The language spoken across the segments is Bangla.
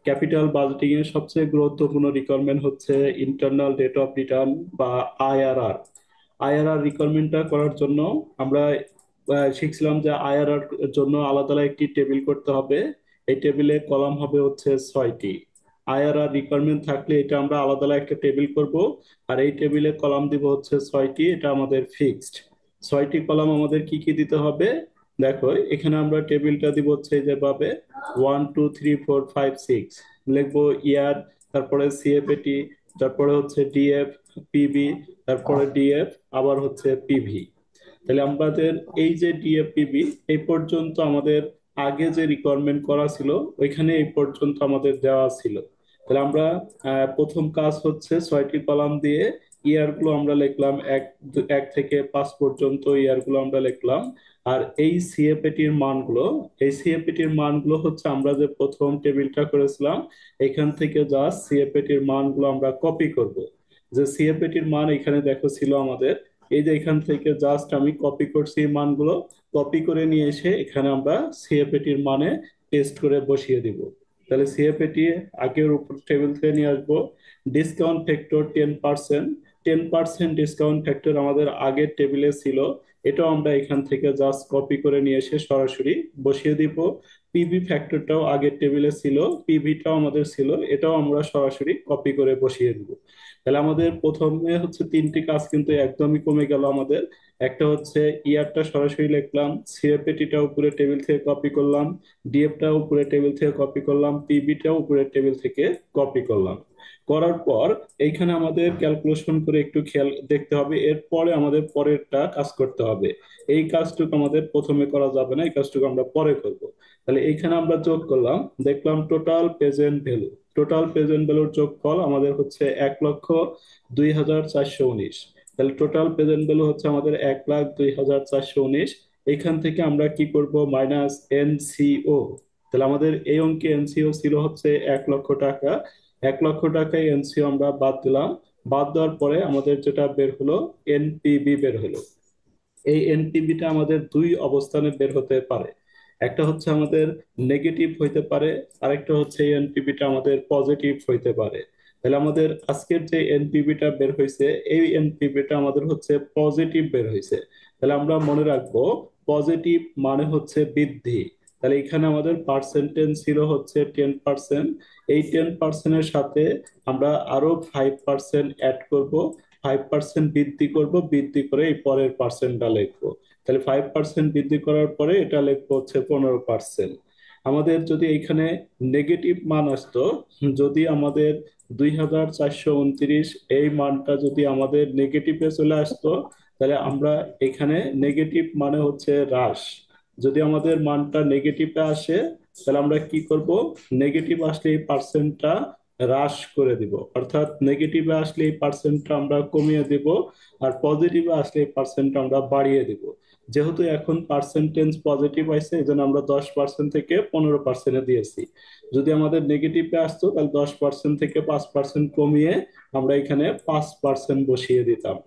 ক্যাপিটাল বাজেটিং এর সবচেয়ে গুরুত্বপূর্ণ রিকোয়ারমেন্ট হচ্ছে ইন্টারনাল রেট অফ রিটার্ন বা আইআরআর। আইআরআর রিকোয়ারমেন্টটা করার জন্য আমরা শিখছিলাম যে আইআরআর জন্য আলাদা একটি টেবিল করতে হবে। এই টেবিলে কলাম হবে হচ্ছে 6টি। আইআরআর রিকোয়ারমেন্ট থাকলে এটা আমরা আলাদা একটা টেবিল করব, আর এই টেবিলে কলাম দিব হচ্ছে 6টি। এটা আমাদের ফিক্সড। 6টি কলাম আমাদের কি কি দিতে হবে দেখো, এখানে আমরা টেবিলটা দিব হচ্ছে যেভাবে 1 2 3 4 5 6 লিখবো ইয়ার, তারপরে সিএফএটি, তারপরে হচ্ছে ডিএফ, পিবি, তারপরে ডিএফ, আবার হচ্ছে পিভি। তাহলে আমাদের এই যে ডিএফপিবি এই পর্যন্ত আমাদের আগে যে রিকোয়ারমেন্ট করা ছিল ওইখানে এই পর্যন্ত আমাদের দেওয়া ছিল। তাহলে আমরা প্রথম কাজ হচ্ছে 6টি কলাম দিয়ে ইয়ার গুলো আমরা লিখলাম, 1 থেকে 5 পর্যন্ত ইয়ার গুলো আমরা লিখলাম। আর এই সিএপিটির মানগুলো, এই সিএপিটির মানগুলো হচ্ছে আমরা যে প্রথম টেবিলটা করেছিলাম এখান থেকে জাস্ট সিএপিটির মানগুলো আমরা কপি করব। যে সিএপিটির মান এখানে দেখো ছিল আমাদের, এই যে এখান থেকে জাস্ট আমি কপি করছি এই মানগুলো, কপি করে নিয়ে এসে এখানে আমরা সিএফএটির মানে পেস্ট করে বসিয়ে দিব। তাহলে সিএফএটি আগের উপর টেবিল থেকে নিয়ে আসবো। ডিসকাউন্ট ফ্যাক্টর 10%, 10% ডিসকাউন্ট ফ্যাক্টর আমাদের আগের টেবিলে ছিল, এটাও আমরা এখান থেকে জাস্ট কপি করে নিয়ে এসে সরাসরি বসিয়ে দিব। পিভি ফ্যাক্টরটাও আগের টেবিলে ছিল, পিভিটাও আমাদের ছিল, এটাও আমরা সরাসরি কপি করে বসিয়ে দিব। তাহলে আমাদের প্রথমে হচ্ছে 3টি কাজ কিন্তু একদমই কমে গেল আমাদের। একটা হচ্ছে ইয়ারটা সরাসরি লিখলাম, সিএফএটিটা উপরে টেবিল থেকে কপি করলাম, ডিএফটা উপরে টেবিল থেকে কপি করলাম, পিবিটা উপরে টেবিল থেকে কপি করলাম। করার পর এইখানে আমাদের ক্যালকুলেশন করে একটু খেয়াল দেখতে হবে, এরপরে আমাদের পরেরটা কাজ করতে হবে। এই কাজটুকু আমাদের প্রথমে করা যাবে না, এই কাজটুকু আমরা পরে করব। তাহলে এইখানে আমরা যোগ করলাম, দেখলাম total present value, total present ভ্যালুর যোগফল আমাদের হচ্ছে 1,02,419। তাহলে টোটাল প্রেজেন্ট ভ্যালু হচ্ছে আমাদের 1,02,419। এখান থেকে আমরা কি করব, মাইনাস এনসিও। তাহলে আমাদের এই অঙ্কে এনসিও ছিল হচ্ছে 1 লক্ষ টাকা। 1 লক্ষ টাকায় এনসিও আমরা বাদ দিলাম। বাদ দেওয়ার পরে আমাদের যেটা বের হলো, এনপিবি বের হলো। এই এনপিভিটা আমাদের দুই অবস্থানে বের হতে পারে। একটা হচ্ছে আমাদের নেগেটিভ হইতে পারে, আরেকটা হচ্ছে এই এনপিভিটা আমাদের পজিটিভ হইতে পারে। তাহলে আমাদের আজকের যে এনপিভিটা বের হয়েছে এই এনপিভিটা আমাদের হচ্ছে পজিটিভ বের হয়েছে। তাহলে আমরা মনে রাখবো পজিটিভ মানে হচ্ছে বৃদ্ধি। তাহলে এখানে আমাদের পার্সেন্টেজ ছিল হচ্ছে 10%। এই 10%-এর সাথে আমরা আরো 5% অ্যাড করব, 5% বৃদ্ধি করব, বৃদ্ধি করে এই পরের পার্সেন্টটা লিখবো। তাহলে 5% বৃদ্ধি করার পরে এটা লিখবো হচ্ছে 15%। আমাদের যদি এখানে নেগেটিভ মান আসতো, যদি আমাদের 2,429 এই মানটা যদি আমাদের নেগেটিভে চলে আসতো, তাহলে আমরা এখানে নেগেটিভ মানে হচ্ছে হ্রাস। যদি আমাদের মানটা নেগেটিভে আসে তাহলে আমরা কি করব, নেগেটিভ আসলে এই পার্সেন্টটা হ্রাস করে দিব, অর্থাৎ নেগেটিভে আসলে এই পার্সেন্টটা আমরা কমিয়ে দিব, আর পজিটিভে আসলে এই পার্সেন্টটা আমরা বাড়িয়ে দিব। যেহেতু এখন পার্সেন্টেজ পজিটিভ আছে এই জন্য আমরা 10% থেকে 15% দিয়েছি। যদি আমাদের নেগেটিভে আসতো তাহলে 10% থেকে 5% কমিয়ে আমরা এখানে 5% বসিয়ে দিতাম।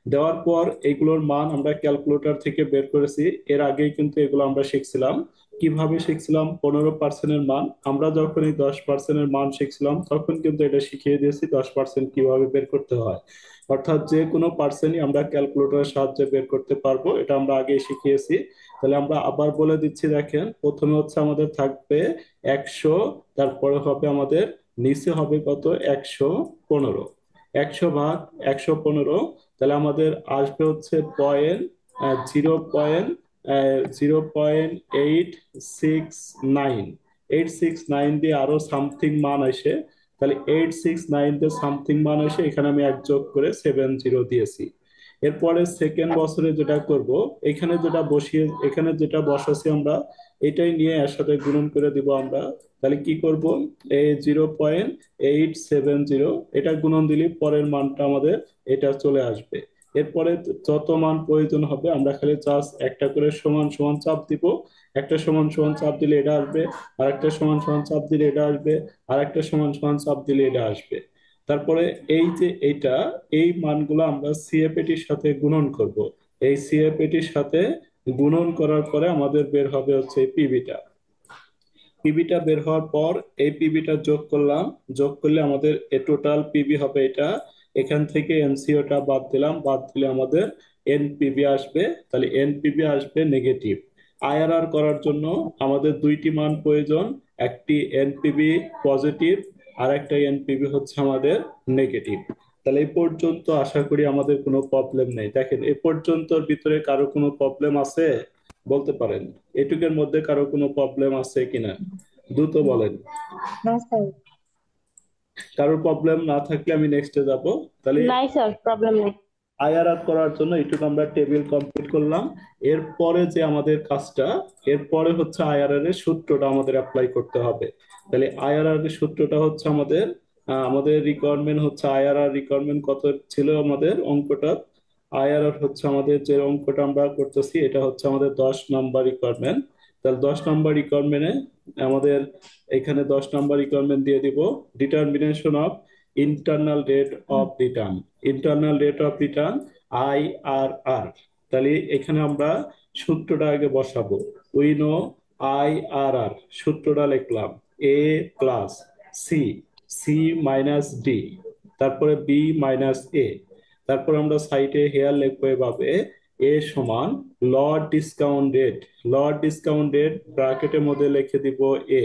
দেওয়ার পর এগুলোর মান আমরা ক্যালকুলেটর থেকে বের করেছি। এর আগেই কিন্তু এগুলো আমরা শিখছিলাম। কিভাবে শিখছিলাম, 15%-এর মান আমরা যখন এই 10%-এর মান শিখছিলাম তখন কিন্তু এটা শিখিয়ে দিয়েছি 10% কিভাবে বের করতে হয়। অর্থাৎ যে কোনো পার্সেন্টই আমরা ক্যালকুলেটরের সাহায্যে বের করতে পারবো, এটা আমরা আগেই শিখিয়েছি। তাহলে আমরা আবার বলে দিচ্ছি, দেখেন প্রথমে হচ্ছে আমাদের থাকবে 100, তারপরে হবে আমাদের নিচে হবে কত, 115। 100 ভাগ 115, তাহলে আমাদের আসবে হচ্ছে 0.0869। 869 দিয়ে আরো সামথিং মান আসে, তাহলে 869 দিয়ে সামথিং মান আসে, এখানে আমি এক যোগ করে 70 দিয়েছি। এরপরে সেকেন্ড বছরে যেটা করব, এখানে যেটা বসিয়ে এখানে যেটা বসাচ্ছি আমরা এটাই নিয়ে এর সাথে গুণন করে দিব আমরা। তাহলে কি করব, এই 0.870 এটা গুণন দিলে পরের মানটা আমাদের এটা চলে আসবে। এরপরে যত মান প্রয়োজন হবে আমরা খালি জাস্ট একটা করে সমান সমান চাপ দিব। একটা সমান সমান চাপ দিলে এটা আসবে, আর একটা সমান সমান চাপ দিলে এটা আসবে, আর একটা সমান সমান চাপ দিলে এটা আসবে। তারপরে এই যে এটা, এই মানগুলো আমরা সিএফএটির সাথে গুণন করব। এই সিএফএটির সাথে গুণন করার পরে আমাদের বের হবে হচ্ছে পিভিটা। পিবিটা বের হওয়ার পর এই পিবিটা যোগ করলাম, যোগ করলে আমাদের টোটাল পিবি হবে এটা। এখান থেকে এনসিওটা বাদ দিলাম, বাদ দিলে আমাদের এনপিবি আসবে। তাহলে এনপিবি আসবে নেগেটিভ। আইআরআর করার জন্য আমাদের দুইটি মান প্রয়োজন, একটি এনপিবি পজিটিভ আর একটা এনপিবি হচ্ছে আমাদের নেগেটিভ। তাহলে এই পর্যন্ত আশা করি আমাদের কোনো প্রবলেম নেই। দেখেন এ পর্যন্তর ভিতরে কারো কোনো প্রবলেম আছে বলতে পারেন, এটুকের মধ্যে কারো কোনো প্রবলেম আছে কিনা দ্রুত বলেন। না স্যার। কারোর প্রবলেম না থাকলে আমি নেক্সটে যাব। তাহলে নাই স্যার, প্রবলেম নেই। আইআরআর করার জন্য এইটুকু আমরা টেবিল কমপ্লিট করলাম। এরপরে যে আমাদের কাজটা, এরপরে হচ্ছে আইআরআর এর সূত্রটা আমাদের অ্যাপ্লাই করতে হবে। তাহলে আইআরআর এর সূত্রটা হচ্ছে আমাদের আমাদের রিকোয়ারমেন্ট হচ্ছে আইআরআর রিকোয়ারমেন্ট কত ছিল আমাদের অঙ্কটা। আইআরআর হচ্ছে আমাদের যে অঙ্কটা আমরা করতেছি এটা হচ্ছে আমাদের 10 নম্বর রিকোয়ারমেন্ট। তাহলে 10 নম্বর রিকোয়ারমেন্টে আমাদের এখানে 10 নম্বর রিকোয়ারমেন্ট দিয়ে দিব, determination of internal rate of return. Internal rate of return IRR. তাহলে এখানে আমরা সূত্রটা আগে বসাবো। উই নো আইআরআর, সূত্রটা লিখলাম A plus C, C minus D, তারপরে বি মাইনাস এ। তারপর আমরা সাইটে হেয়ার লিখবো এভাবে, এ সমান lower discount rate, lower discount rate ব্র্যাকেটের মধ্যে লিখে দিব এ।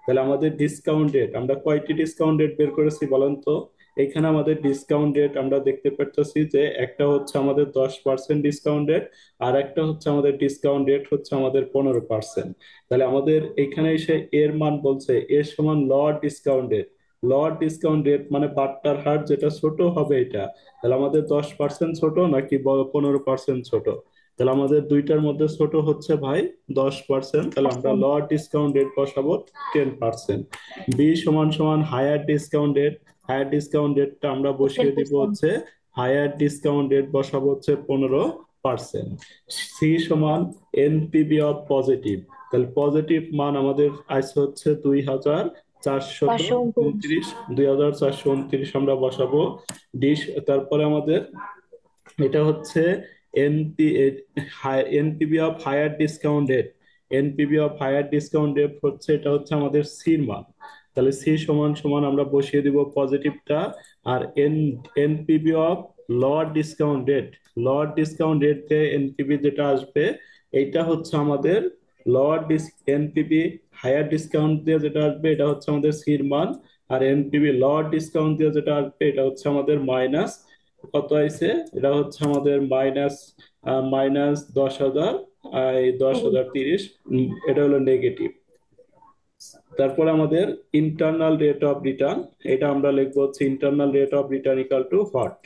তাহলে আমাদের ডিসকাউন্ট রেট, আমরা কয়টি ডিসকাউন্ট রেট বের করেছি বলেন তো। এখানে আমাদের ডিসকাউন্ট রেট আমরা দেখতে পাচ্ছি যে একটা হচ্ছে আমাদের 10% ডিসকাউন্ট রেট, আর একটা হচ্ছে আমাদের ডিসকাউন্ট রেট হচ্ছে আমাদের 15%। তাহলে আমাদের এখানে এসে এর মান বলছে এর সমান lower discount rate. Lower discount rate মানে বাট্টার হার যেটা ছোট হবে এটা। তাহলে আমাদের 10% ছোট নাকি 15% ছোট? তাহলে আমাদের দুইটার মধ্যে ছোট হচ্ছে ভাই 10%। তাহলে আমরা পার্সেন্ট। লড ডিসকাউন্ট রেট বসাবো 10%। বি সমান সমান higher discount rate, higher discount রেটটা আমরা টেন বসিয়ে দিব পার্সেন্ট। হচ্ছে, হায়ার ডিসকাউন্ট রেট বসাবো হচ্ছে 15%। সি সমান এনপিবি অফ পজিটিভ। তাহলে পজিটিভ মান আমাদের আসছে হচ্ছে 2429। 529। 2429 আমরা বসাবো। ডিস, তারপরে আমাদের এটা হচ্ছে NP NPB of higher discount rate. NPB of higher discount rate হচ্ছে এটা হচ্ছে আমাদের সির মান। তাহলে সি সমান সমান আমরা বসিয়ে দিব পজিটিভটা। আর NPV of lower discount rate, lower discount rate যে এনপিবি যেটা আসবে এইটা হচ্ছে আমাদের লড এনপিবি হায়ার ডিসকাউন্ট দিয়ে যেটা আসবে এটা হচ্ছে আমাদের সির মান। আর এনপিবি লড ডিসকাউন্ট দিয়ে যেটা আসবে এটা হচ্ছে আমাদের মাইনাস কত আইছে, এটা হচ্ছে আমাদের মাইনাস মাইনাস 10,000, এই 10,030। এটা হলো নেগেটিভ। তারপরে আমাদের ইন্টারনাল রেট অফ রিটার্ন, এটা আমরা লিখবো হচ্ছে internal rate of return equal too hot,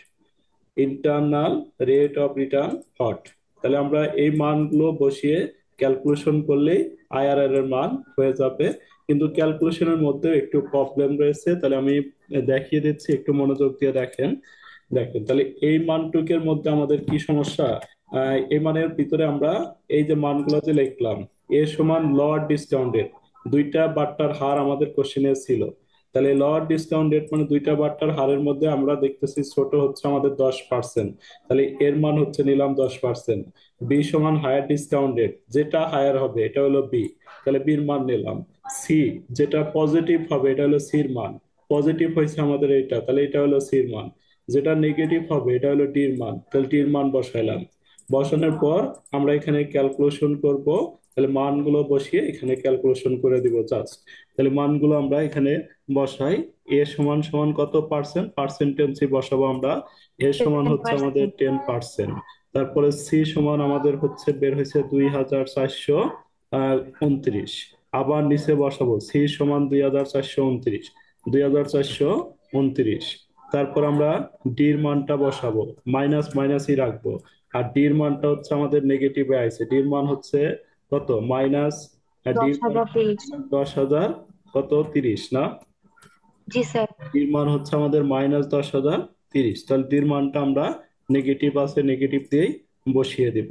internal rate of return hot. তাহলে আমরা এই মানগুলো বসিয়ে ক্যালকুলেশন করলেই আইআরআর এর মান হয়ে যাবে। কিন্তু ক্যালকুলেশনের মধ্যে একটু প্রবলেম রয়েছে, তাহলে আমি দেখিয়ে দিচ্ছি, একটু মনোযোগ দিয়ে দেখেন। দেখেন তাহলে এই মানটুকের মধ্যে আমাদের কি সমস্যা। এই মানের ভিতরে আমরা এই যে মানগুলো যে লিখলাম, এ সমান লড ডিসকাউন্ট রেট, দুইটা বাট্টার হার আমাদের কোশ্চেনে ছিল। তাহলে লড ডিসকাউন্ট রেট মানে দুইটা বাট্টার হারের মধ্যে আমরা দেখতেছি ছোট হচ্ছে আমাদের 10%। তাহলে এর মান হচ্ছে নিলাম 10%। বি সমান হায়ার ডিসকাউন্ট রেট, যেটা হায়ার হবে এটা হলো বি, তাহলে বির মান নিলাম। সি যেটা পজিটিভ হবে এটা হলো সির মান, পজিটিভ হয়েছে আমাদের এটা, তাহলে এটা হলো সির মান। যেটা নেগেটিভ হবে এটা হলো ডির মান, তাহলে ডির মান বসাইলাম। বসানোর পর আমরা এখানে ক্যালকুলেশন করব। তাহলে মানগুলো বসিয়ে এখানে ক্যালকুলেশন করে দিব জাস্ট। তাহলে মানগুলো আমরা এখানে বসাই। এ সমান সমান কত পার্সেন্ট, পার্সেন্টেন্সি বসাবো আমরা। এ সমান টেন হচ্ছে আমাদের পার্সেন্ট। 10%। তারপরে সি সমান আমাদের হচ্ছে বের হয়েছে 2,429। আবার নিচে বসাবো সি সমান 2,429, 2,429। তারপর আমরা ডির মানটা বসাবো, মাইনাস মাইনাসই রাখবো। আর ডির মানটা হচ্ছে আমাদের নেগেটিভে আছে, ডির মান হচ্ছে কত মাইনাস, দশ ডির মান হাজার তিরিশ 10,000 কত 30 না, জি স্যার। ডির মান হচ্ছে আমাদের মাইনাস 10,030। তাহলে ডির মানটা আমরা নেগেটিভ আছে নেগেটিভ দিয়েই বসিয়ে দিব।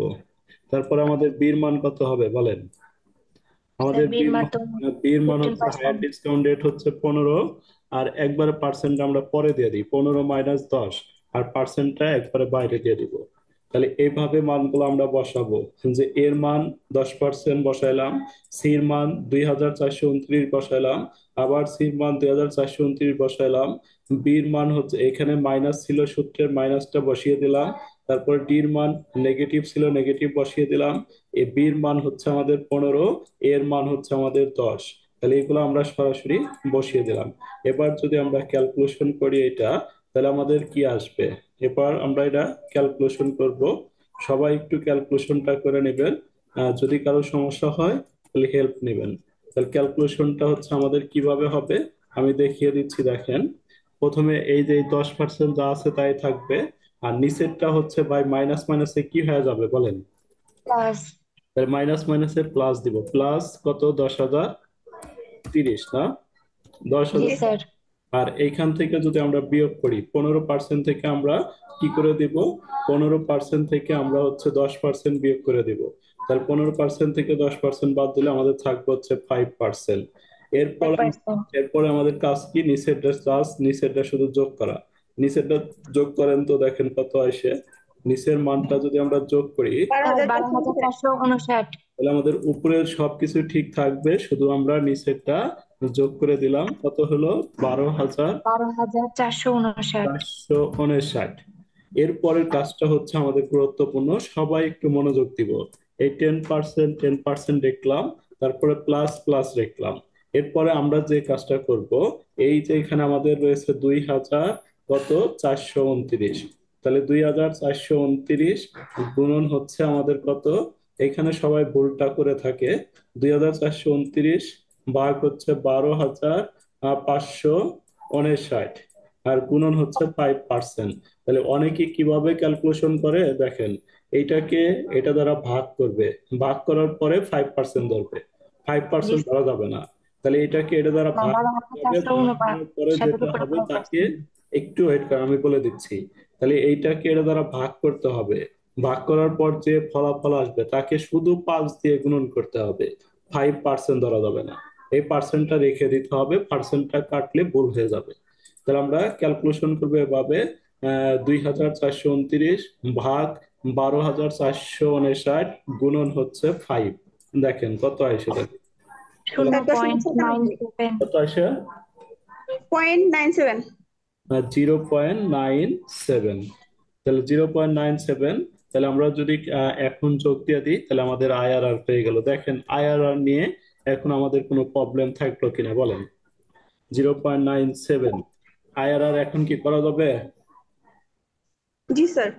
তারপর আমাদের বির মান কত হবে বলেন। স্যার আমাদের বির মাত্র বির মান ফিফটিন হচ্ছে হায়ার পার্সেন্ট ডিসকাউন্ট রেট হচ্ছে 15। আর একবারে পার্সেন্ট আমরা পরে দিয়ে দিই, 15 - 10, আর পার্সেন্টটা একবারে বাইরে দিয়ে দিব। তাহলে এইভাবে মানগুলো আমরা বসাবো, যে এর মান 10% বসাইলাম, সির মান 2429 বসাইলাম, আবার সির মান 2429 বসাইলাম, বির মান হচ্ছে এখানে মাইনাস ছিল, সূত্রের মাইনাসটা বসিয়ে দিলাম, তারপর ডির মান নেগেটিভ ছিল, নেগেটিভ বসিয়ে দিলাম, এ বির মান হচ্ছে আমাদের 15, এর মান হচ্ছে আমাদের 10। তাহলে এগুলো আমরা সরাসরি বসিয়ে দিলাম। এবার যদি আমরা ক্যালকুলেশন করি এটা, তাহলে আমাদের কি আসবে? এবার আমরা এটা ক্যালকুলেশন করব। সবাই একটু ক্যালকুলেশনটা করে নেবেন। যদি কারো সমস্যা হয় তাহলে হেল্প নেবেন। তাহলে ক্যালকুলেশনটা হচ্ছে আমাদের কিভাবে হবে আমি দেখিয়ে দিচ্ছি, দেখেন। প্রথমে এই যে 10% যা আছে তাই থাকবে, আর নিচেরটা হচ্ছে বাই মাইনাস মাইনাসে কি হয়ে যাবে বলেন? প্লাস। তাহলে মাইনাস মাইনাসে প্লাস দিব, প্লাস কত? 10,030 না? দশ জি হাজার স্যার। আর এইখান থেকে যদি আমরা বিয়োগ করি 15% থেকে আমরা কি করে দিব? 15% থেকে আমরা হচ্ছে 10% বিয়োগ করে দিব। তাহলে 15% থেকে 10% বাদ দিলে আমাদের থাকবে হচ্ছে 5%। এরপর 5%। এরপরে আমাদের কাজ কি? নিচেরটা জাস্ট নিচেরটা শুধু যোগ করা। নিচেরটা যোগ করেন তো, দেখেন কত আসে। নিচের মানটা যদি আমরা যোগ করি, বারো হাজার বারো চারশো হাজার উনষাট চারশো উনষাট তাহলে আমাদের উপরের সবকিছু ঠিক থাকবে, শুধু আমরা নিচেরটা যোগ করে দিলাম। কত হলো? 12,000 12,459। 459। এরপরের কাজটা হচ্ছে আমাদের গুরুত্বপূর্ণ, সবাই একটু মনোযোগ দিব। এই 10% 10% দেখলাম, তারপরে প্লাস প্লাস দেখলাম। এরপরে আমরা যে কাজটা করব, এই যে এখানে আমাদের রয়েছে 2,000 কত 429, তাহলে 2,429 গুণন হচ্ছে আমাদের কত? এখানে সবাই ভুলটা করে থাকে। 2,429 ভাগ হচ্ছে 12,559, আর গুণন হচ্ছে 5%। তাহলে অনেকে কিভাবে ক্যালকুলেশন করে দেখেন, এইটাকে এটা দ্বারা ভাগ করবে, ভাগ করার পরে 5% ধরবে, ফাইভ জি পার্সেন্ট ধরা যাবে না। তাহলে এটাকে এটা দ্বারা না, ভাগ বারো করতে হাজার হবে, চারশো ভাগ করার পরে উনষাটের যেটা উপরে হবে তাকে 5%। একটু ওয়েট কর, আমি বলে দিচ্ছি। তাহলে এইটাকে এটা দ্বারা ভাগ করতে হবে, ভাগ করার পর যে ফলাফল আসবে তাকে শুধু 5 দিয়ে গুণন করতে হবে, 5% ধরা যাবে না। এই পার্সেন্টটা রেখে দিতে হবে, পার্সেন্টটা কাটলে ভুল হয়ে যাবে। তাহলে আমরা ক্যালকুলেশন করবো এভাবে, 2,429 ভাগ 12,459 গুণন হচ্ছে 5। দেখেন কত হয় সেটা, তাহলে 0.97। কত আসে? 0.97। 0.97। তাহলে 0.97। তাহলে আমরা যদি এখন যোগ দিয়ে দিই, তাহলে আমাদের আইআরআর পেয়ে গেল। দেখেন আইআরআর নিয়ে এখন আমাদের কোনো প্রবলেম থাকলো কিনা বলেন? 0.97 আইআরআর এখন কি করা যাবে? জি স্যার।